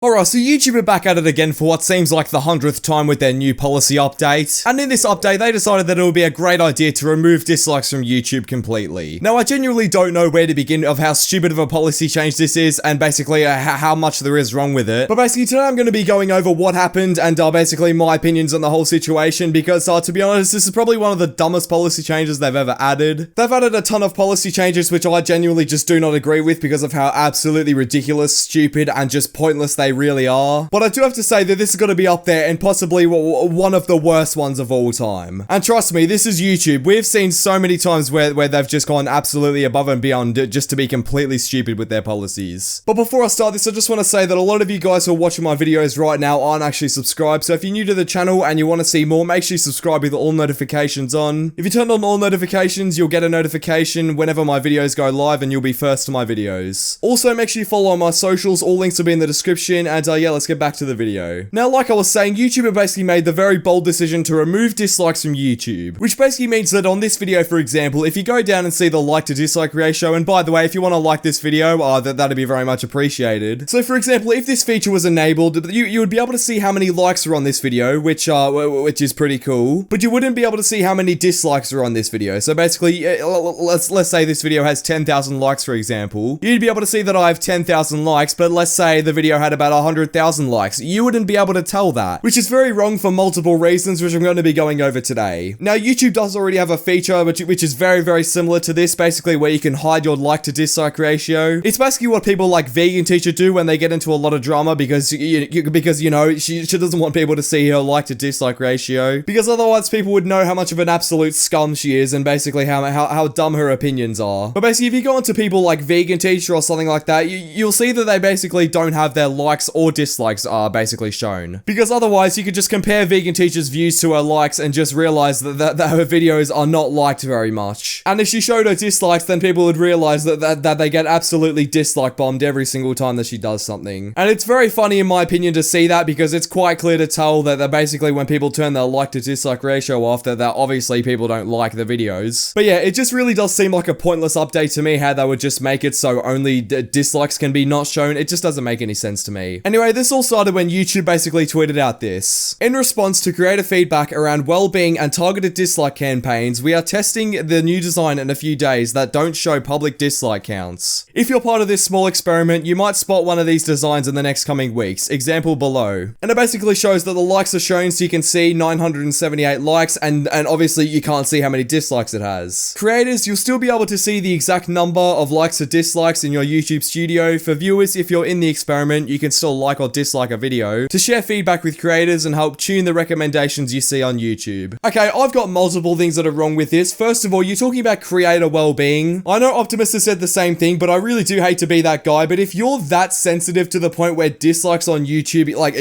Alright, so YouTube are back at it again for what seems like the 100th time with their new policy update. And in this update, they decided that it would be a great idea to remove dislikes from YouTube completely. Now, I genuinely don't know where to begin of how stupid of a policy change this is, and basically how much there is wrong with it. But basically, today I'm going to be going over what happened and basically my opinions on the whole situation, because to be honest, this is probably one of the dumbest policy changes they've ever added. They've added a ton of policy changes which I genuinely just do not agree with because of how absolutely ridiculous, stupid, and just pointless they really are. But I do have to say that this is going to be up there and possibly one of the worst ones of all time. And trust me, this is YouTube. We've seen so many times where they've just gone absolutely above and beyond just to be completely stupid with their policies. But before I start this, I just want to say that a lot of you guys who are watching my videos right now aren't actually subscribed. So if you're new to the channel and you want to see more, make sure you subscribe with all notifications on. If you turn on all notifications, you'll get a notification whenever my videos go live and you'll be first to my videos. Also, make sure you follow on my socials. All links will be in the description. And yeah, let's get back to the video. Now, like I was saying, YouTube have basically made the very bold decision to remove dislikes from YouTube, which basically means that on this video, for example, if you go down and see the like to dislike ratio, and by the way, if you want to like this video, that'd be very much appreciated. So for example, if this feature was enabled, you would be able to see how many likes are on this video, which is pretty cool, but you wouldn't be able to see how many dislikes are on this video. So basically, let's say this video has 10,000 likes, for example. You'd be able to see that I have 10,000 likes, but let's say the video had about 100,000 likes. You wouldn't be able to tell that, which is very wrong for multiple reasons, which I'm going to be going over today. Now, YouTube does already have a feature which is very, very similar to this, basically where you can hide your like to dislike ratio. It's basically what people like Vegan Teacher do when they get into a lot of drama because you know, she doesn't want people to see her like to dislike ratio, because otherwise people would know how much of an absolute scum she is and basically how dumb her opinions are. But basically, if you go into people like Vegan Teacher or something like that, you'll see that they basically don't have their likes or dislikes are basically shown, because otherwise you could just compare Vegan Teacher's views to her likes and just realize that her videos are not liked very much. And if she showed her dislikes, then people would realize that they get absolutely dislike bombed every single time that she does something. And it's very funny in my opinion to see that, because it's quite clear to tell that basically when people turn their like to dislike ratio off, that obviously people don't like the videos. But yeah, it just really does seem like a pointless update to me, how they would just make it so only dislikes can be not shown. It just doesn't make any sense to me. Anyway, this all started when YouTube basically tweeted out this: in response to creator feedback around well-being and targeted dislike campaigns, we are testing the new design in a few days that don't show public dislike counts. If you're part of this small experiment, you might spot one of these designs in the next coming weeks. Example below. And it basically shows that the likes are shown, so you can see 978 likes, and obviously you can't see how many dislikes it has. Creators, you'll still be able to see the exact number of likes or dislikes in your YouTube studio. For viewers, if you're in the experiment, you can still like or dislike a video to share feedback with creators and help tune the recommendations you see on YouTube. Okay, I've got multiple things that are wrong with this. First of all, you're talking about creator well-being. I know Optimus has said the same thing, but I really do hate to be that guy. But if you're that sensitive to the point where dislikes on YouTube like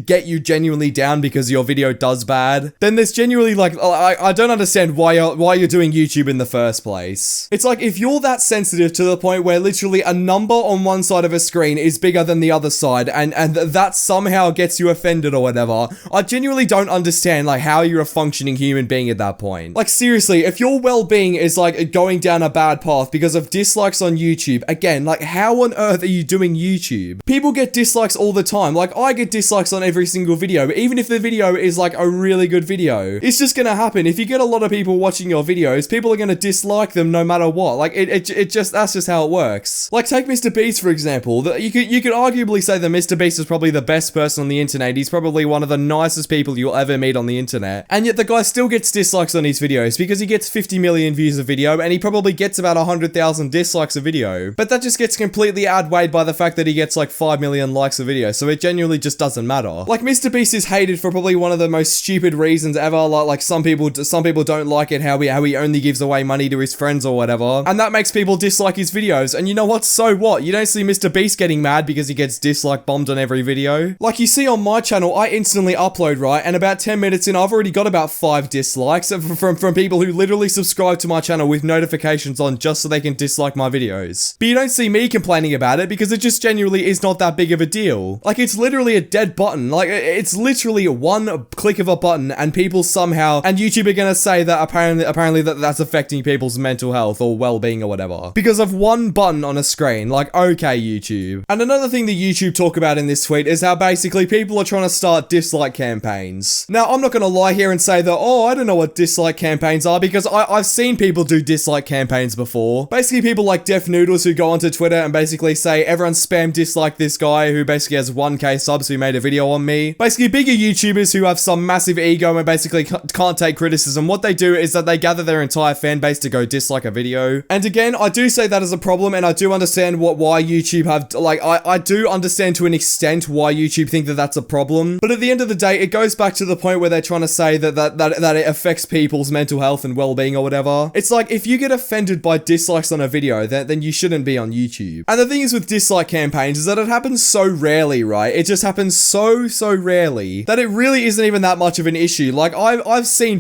get you genuinely down because your video does bad, then there's genuinely like I don't understand why you're doing YouTube in the first place. It's like, if you're that sensitive to the point where literally a number on one side of a screen is bigger than the other side, and that somehow gets you offended or whatever, I genuinely don't understand like how you're a functioning human being at that point. Like seriously, if your well-being is like going down a bad path because of dislikes on YouTube, again, like how on earth are you doing YouTube? People get dislikes all the time. Like I get dislikes on every single video, even if the video is like a really good video. It's just gonna happen. If you get a lot of people watching your videos, people are gonna dislike them no matter what. Like that's just how it works. Like take Mr. Beast for example. You could arguably say that Mr. Beast is probably the best person on the internet. He's probably one of the nicest people you'll ever meet on the internet. And yet the guy still gets dislikes on his videos because he gets 50 million views a video and he probably gets about 100,000 dislikes a video. But that just gets completely outweighed by the fact that he gets like 5 million likes a video. So it genuinely just doesn't matter. Like Mr. Beast is hated for probably one of the most stupid reasons ever. Like some people don't like it how he only gives away money to his friends or whatever. And that makes people dislike his videos. And you know what? So what? You don't see Mr. Beast getting mad because he gets dislike bombed on every video. Like you see on my channel, I instantly upload, right? And about 10 minutes in, I've already got about 5 dislikes from people who literally subscribe to my channel with notifications on just so they can dislike my videos. But you don't see me complaining about it because it just genuinely is not that big of a deal. Like it's literally a dead button. Like it's literally one click of a button and people somehow, and YouTube are gonna say that apparently that's affecting people's mental health or well-being or whatever because of one button on a screen. Like okay, YouTube. And another thing that YouTube YouTube talk about in this tweet is how basically people are trying to start dislike campaigns. Now, I'm not going to lie here and say that, oh, I don't know what dislike campaigns are, because I've seen people do dislike campaigns before. Basically, people like Def Noodles who go onto Twitter and basically say, everyone spam dislike this guy who basically has 1k subs who made a video on me. Basically, bigger YouTubers who have some massive ego and basically can't take criticism, what they do is that they gather their entire fan base to go dislike a video. And again, I do say that as a problem, and I do understand why YouTube have, like, I do understand to an extent why YouTube think that that's a problem. But at the end of the day, it goes back to the point where they're trying to say that it affects people's mental health and well-being or whatever. It's like, if you get offended by dislikes on a video, then you shouldn't be on YouTube. And the thing is with dislike campaigns is that it happens so rarely, right? It just happens so rarely that it really isn't even that much of an issue. Like, I've seen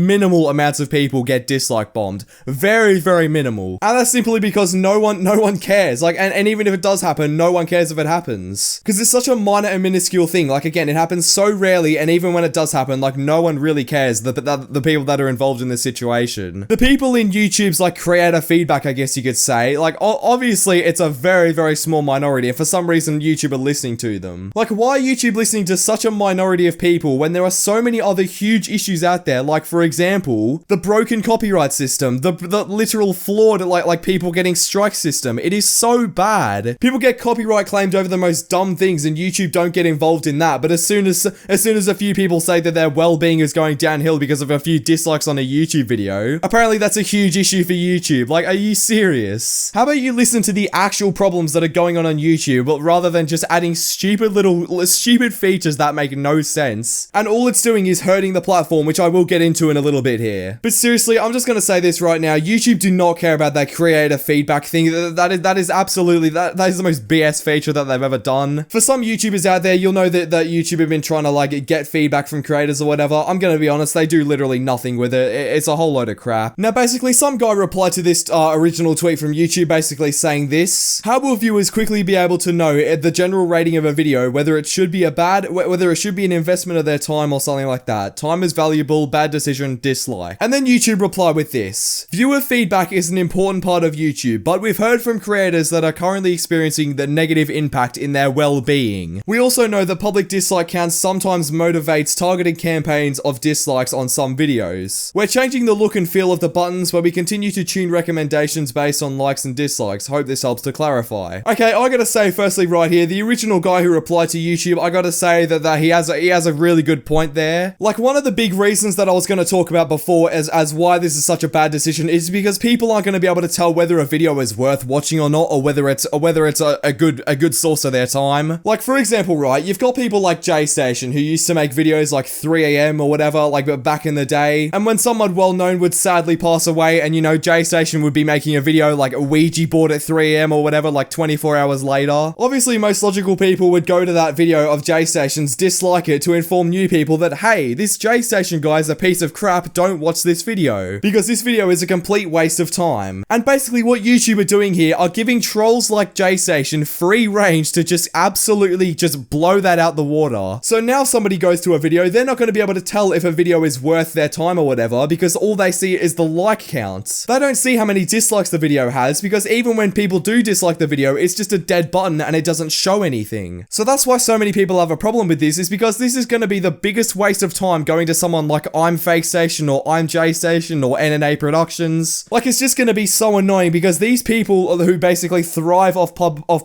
minimal amounts of people get dislike bombed. Very minimal. And that's simply because no one cares. Like, and even if it does happen, no one cares if it happens. Because it's such a minor and minuscule thing. Like, again, it happens so rarely, and even when it does happen, like, no one really cares, the people that are involved in this situation. The people in YouTube's, like, creator feedback, I guess you could say, like, obviously, it's a very small minority, and for some reason, YouTube are listening to them. Like, why are YouTube listening to such a minority of people when there are so many other huge issues out there? Like, for example, the broken copyright system, the literal flawed, like people getting strike system. It is so bad. People get copyright claimed over the most dumb things, and YouTube don't get involved in that. But as soon as a few people say that their well-being is going downhill because of a few dislikes on a YouTube video, apparently that's a huge issue for YouTube. Like, are you serious? How about you listen to the actual problems that are going on YouTube, but rather than just adding stupid features that make no sense, and all it's doing is hurting the platform, which I will get into in a little bit here. But seriously, I'm just gonna say this right now. YouTube do not care about that creator feedback thing. That is absolutely, that is the most BS feature that they've ever done. For some YouTubers out there, you'll know that YouTube have been trying to, like, get feedback from creators or whatever. I'm gonna be honest, they do literally nothing with it. It's a whole load of crap. Now, basically, some guy replied to this original tweet from YouTube basically saying this: how will viewers quickly be able to know the general rating of a video, whether it should be whether it should be an investment of their time or something like that? Time is valuable, bad decision, dislike. And then YouTube replied with this: viewer feedback is an important part of YouTube, but we've heard from creators that are currently experiencing the negative impact in their well-being. We also know that public dislike counts sometimes motivates targeted campaigns of dislikes on some videos. We're changing the look and feel of the buttons, where we continue to tune recommendations based on likes and dislikes. Hope this helps to clarify. Okay, I gotta say firstly right here, the original guy who replied to YouTube, I gotta say that he has a really good point there. Like, one of the big reasons that I was gonna talk about before as why this is such a bad decision is because people aren't gonna be able to tell whether a video is worth watching or not, or whether it's a good source of their time. Like, for example, right, you've got people like JStation who used to make videos like 3 AM or whatever, like back in the day, and when someone well-known would sadly pass away, and you know, JStation would be making a video like a Ouija board at 3 AM or whatever, like 24 hours later. Obviously, most logical people would go to that video of JStation's, dislike it to inform new people that, hey, this JStation guy's a piece of crap, don't watch this video, because this video is a complete waste of time. And basically what YouTube are doing here are giving trolls like JStation free range to just absolutely just blow that out the water. So now somebody goes to a video, they're not going to be able to tell if a video is worth their time or whatever, because all they see is the like count. They don't see how many dislikes the video has, because even when people do dislike the video, it's just a dead button and it doesn't show anything. So that's why so many people have a problem with this, is because this is going to be the biggest waste of time going to someone like I'm Fake Station or I'm JStation or NNA Productions. Like, it's just going to be so annoying, because these people who basically thrive off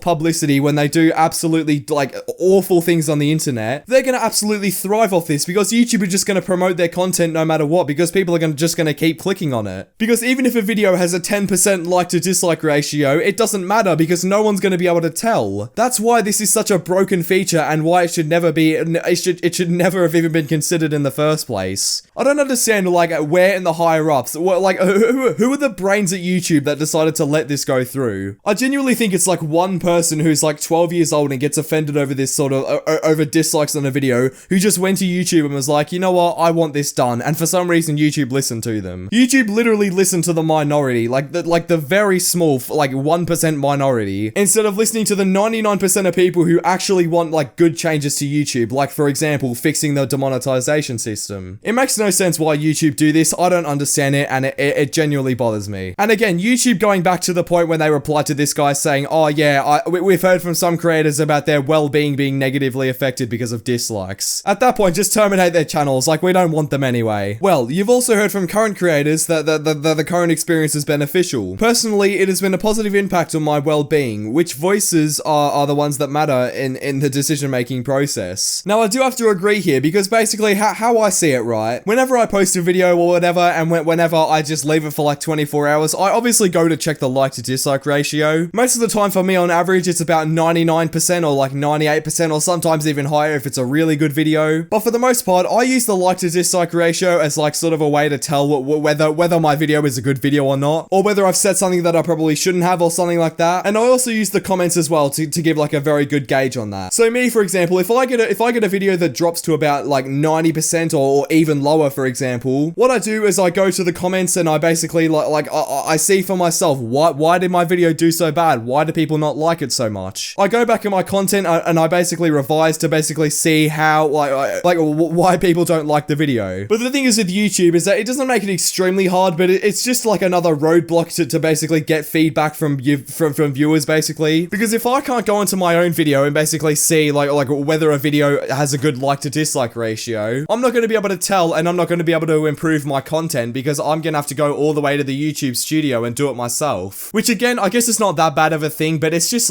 publicity when they do absolutely, like, awful things on the internet, they're going to absolutely thrive off this, because YouTube are just going to promote their content no matter what, because people are just going to keep clicking on it. Because even if a video has a 10% like to dislike ratio, it doesn't matter, because no one's going to be able to tell. That's why this is such a broken feature, and why it should never be, it should never have even been considered in the first place. I don't understand, like, where in the higher ups, like, who are the brains at YouTube that decided to let this go through? I genuinely think it's like one person who's like 12 years old and gets offended over this sort of, over dislikes on a video, who just went to YouTube and was like, you know what, I want this done, and for some reason YouTube listened to them. YouTube literally listened to the minority, like the very small, like 1% minority, instead of listening to the 99% of people who actually want, like, good changes to YouTube, like, for example, fixing the demonetization system. It makes no sense why YouTube do this. I don't understand it, and it genuinely bothers me. And again, YouTube, going back to the point when they replied to this guy saying, oh yeah, we've heard from some creators about their well-being being negatively affected because of dislikes. At that point, just terminate their channels, like we don't want them anyway. Well, you've also heard from current creators that the current experience is beneficial. Personally, it has been a positive impact on my well-being, which voices are the ones that matter in the decision-making process. Now, I do have to agree here, because basically, how I see it, right? Whenever I post a video or whatever, and whenever I just leave it for like 24 hours, I obviously go to check the like to dislike ratio. Most of the time for me, on average, it's about 99% or like 98% or sometimes even higher if it's a really good video. But for the most part, I use the like to dislike ratio as like sort of a way to tell whether my video is a good video or not, or whether I've said something that I probably shouldn't have or something like that. And I also use the comments as well to give like a very good gauge on that. So me, for example, if I get a video that drops to about like 90% or even lower, for example, what I do is I go to the comments and I basically I see for myself, why did my video do so bad? Why do people not like it so much? I go back in my content and I basically revise to basically see how why people don't like the video. But the thing is with YouTube is that it doesn't make it extremely hard, but it's just like another roadblock to basically get feedback from viewers, basically. Because if I can't go into my own video and basically see like whether a video has a good like to dislike ratio, I'm not going to be able to tell, and I'm not going to be able to improve my content because I'm going to have to go all the way to the YouTube studio and do it myself. Which again, I guess it's not that bad of a thing, but it's just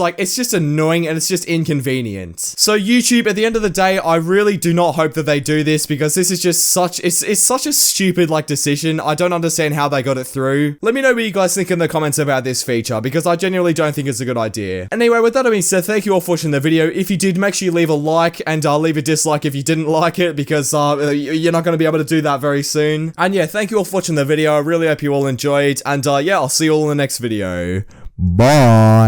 annoying and it's just inconvenient. So YouTube, at the end of the day, I really do not hope that they do this, because this is just it's such a stupid like decision. I don't understand how they got it through. Let me know what you guys think in the comments about this feature, because I genuinely don't think it's a good idea. Anyway, with that being said, thank you all for watching the video. If you did, make sure you leave a like, and leave a dislike if you didn't like it, because you're not going to be able to do that very soon. And yeah, thank you all for watching the video. I really hope you all enjoyed, and yeah, I'll see you all in the next video. Bye.